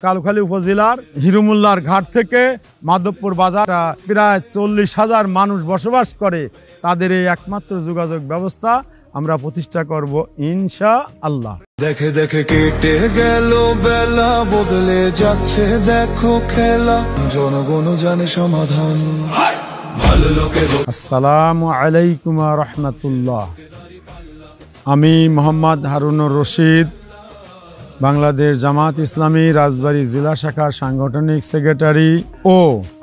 কালুখালী উপজেলার হিরুমুল্লার ঘাট থেকে মাধবপুর বাজার প্রায় 40,000 মানুষ বসবাস করে। তাদের এই একমাত্র যোগাযোগ ব্যবস্থা আমরা প্রতিষ্ঠা করব ইনশাআল্লাহ। দেখে দেখে কেটে গেল বেলা, বদলে যাচ্ছে দেখো খেলা, জনগণ জানে সমাধান। আসসালামু আলাইকুম ওয়া রাহমাতুল্লাহ। আমি মোহাম্মদ হারুনুর রশিদ, বাংলাদেশ জামাত ইসলামী রাজবাড়ী জেলা শাখার সাংগঠনিক সেক্রেটারি ও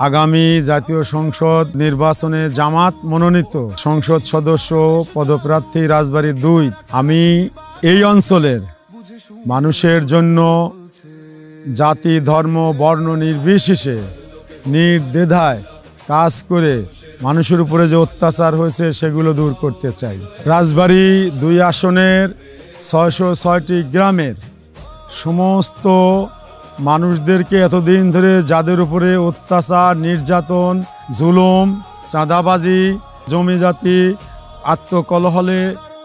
আগামী জাতীয় সংসদ নির্বাচনে জামাত মনোনীত সংসদ সদস্য পদপ্রার্থী রাজবাড়ী 2। আমি এই অঞ্চলের মানুষের জন্য জাতি ধর্ম বর্ণ নির্বিশেষে নির্দ্বিধায় কাজ করে মানুষের উপরে যে অত্যাচার হয়েছে সেগুলো দূর করতে চাই। রাজবাড়ী 2 আসনের 606টি গ্রামের সমস্ত মানুষদেরকে এতদিন ধরে যাদের উপরে অত্যাচার, নির্যাতন, জুলুম, চাঁদাবাজি, জমিজাতি, আত্মকলহলে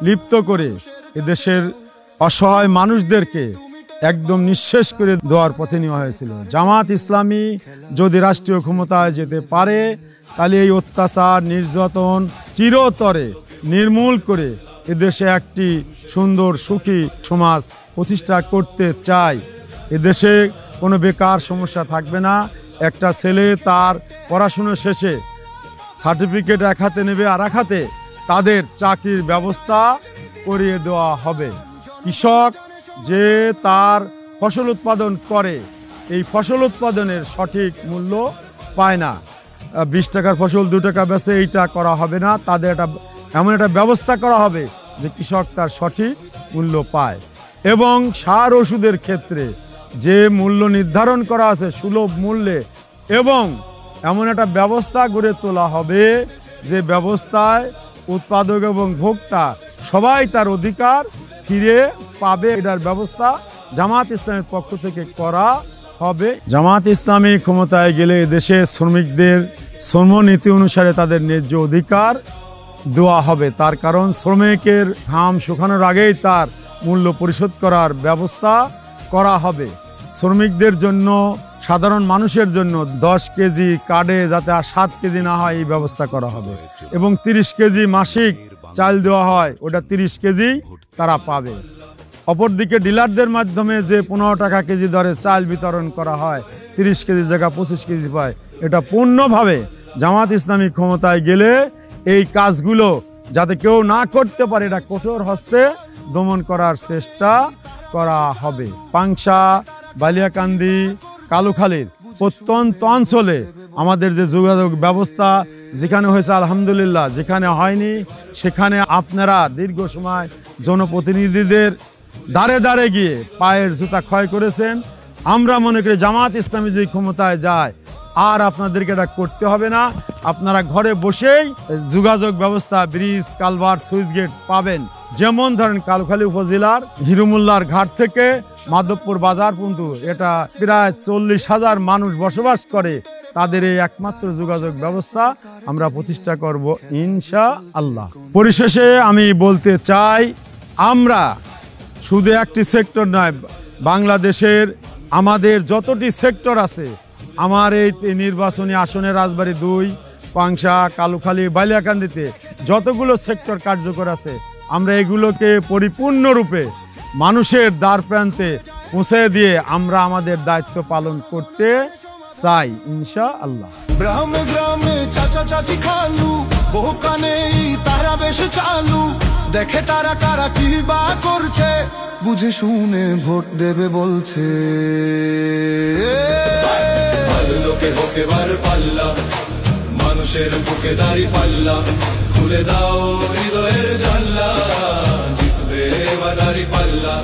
লিপ্ত করে এদেশের অসহায় মানুষদেরকে একদম নিঃশেষ করে দেওয়ার পথে নেওয়া হয়েছিল। জামাত ইসলামী যদি রাষ্ট্রীয় ক্ষমতায় যেতে পারে তাহলে এই অত্যাচার, নির্যাতন চিরতরে নির্মূল করে এদেশে একটি সুন্দর সুখী সমাজ প্রতিষ্ঠা করতে চাই। এদেশে কোনো বেকার সমস্যা থাকবে না। একটা ছেলে তার পড়াশুনো শেষে সার্টিফিকেট এক হাতে নেবে, আর এক হাতে তাদের চাকরির ব্যবস্থা করিয়ে দেওয়া হবে। কৃষক যে তার ফসল উৎপাদন করে, এই ফসল উৎপাদনের সঠিক মূল্য পায় না। 20 টাকার ফসল 2 টাকা বেচে এইটা করা হবে না। তাদের এমন একটা ব্যবস্থা করা হবে যে কৃষক তার সঠিক মূল্য পায়। এবং সার ওষুধের ক্ষেত্রে যে মূল্য নির্ধারণ করা আছে সুলভ মূল্যে, এবং এমন একটা ব্যবস্থা গড়ে তোলা হবে যে ব্যবস্থায় উৎপাদক এবং ভোক্তা সবাই তার অধিকার ফিরে পাবে। এটার ব্যবস্থা জামাত ইসলামের পক্ষ থেকে করা হবে। জামাত ইসলামী ক্ষমতায় গেলে দেশে শ্রমিকদের শ্রমনীতি অনুসারে তাদের ন্যায্য অধিকার দেওয়া হবে। তার কারণ শ্রমিকের ঘাম শুকানোর আগেই তার মূল্য পরিশোধ করার ব্যবস্থা করা হবে। শ্রমিকদের জন্য, সাধারণ মানুষের জন্য 10 কেজি কার্ডে যাতে আর 7 কেজি না হয় এই ব্যবস্থা করা হবে। এবং 30 কেজি মাসিক চাল দেওয়া হয়, ওটা 30 কেজি তারা পাবে। অপরদিকে ডিলারদের মাধ্যমে যে 15 টাকা কেজি দরে চাল বিতরণ করা হয়, 30 কেজি জায়গা 25 কেজি পায়। এটা পূর্ণভাবে জামাত ইসলামী ক্ষমতায় গেলে এই কাজগুলো যাতে কেউ না করতে পারে এটা কঠোর হস্তে দমন করার চেষ্টা করা হবে। পাংশা, বালিয়াকান্দি, কালুখালীর প্রত্যন্ত অঞ্চলে আমাদের যে যোগাযোগ ব্যবস্থা যেখানে হয়েছে আলহামদুলিল্লাহ, যেখানে হয়নি সেখানে আপনারা দীর্ঘ সময় জনপ্রতিনিধিদের দাঁড়ে দাঁড়ে গিয়ে পায়ের জুতা ক্ষয় করেছেন। আমরা মনে করি জামাত ইসলামী যদি ক্ষমতায় যায় আর আপনাদেরকে এটা করতে হবে না। আপনারা ঘরে বসেই যোগাযোগ ব্যবস্থা, ব্রিজ, কালভার্ট, সুইচ গেট পাবেন। যেমন ধরেন কালুখালী উপজেলার হিরুমুল্লার ঘাট থেকে মাধবপুর বাজার পর্যন্ত এটা প্রায় 40,000 মানুষ বসবাস করে। তাদের এই একমাত্র যোগাযোগ ব্যবস্থা আমরা প্রতিষ্ঠা করব ইনশাআল্লাহ। পরিশেষে আমি বলতে চাই, আমরা শুধু একটি সেক্টর নয়, বাংলাদেশের আমাদের যতটি সেক্টর আছে, আমার এই নির্বাচনী আসনে রাজবাড়ী 2, পাংশা, কালুখালী, বালিয়াকান্দিতে যতগুলো সেক্টর কার্যকর আছে, আমরা এগুলোকে পরিপূর্ণরূপে মানুষের দ্বার প্রান্তে পৌঁছে দিয়ে আমরা আমাদের দায়িত্ব পালন করতে চাই ইনশাআল্লাহ। গ্রামে গ্রামে চাচা চাচি খালু, বহু কানে তারা বেশ চালু, দেখে তারা কারা কি বা করছে, বুঝে শুনে ভোট দেবে বলছে। ভালো লোকে হোকে বার পাল্লা, মানুষের বুকে দাড়ি পাল্লা, খুলে দাও হৃদয়ের জানলা, জিতবে এবার দাড়ি পাল্লা।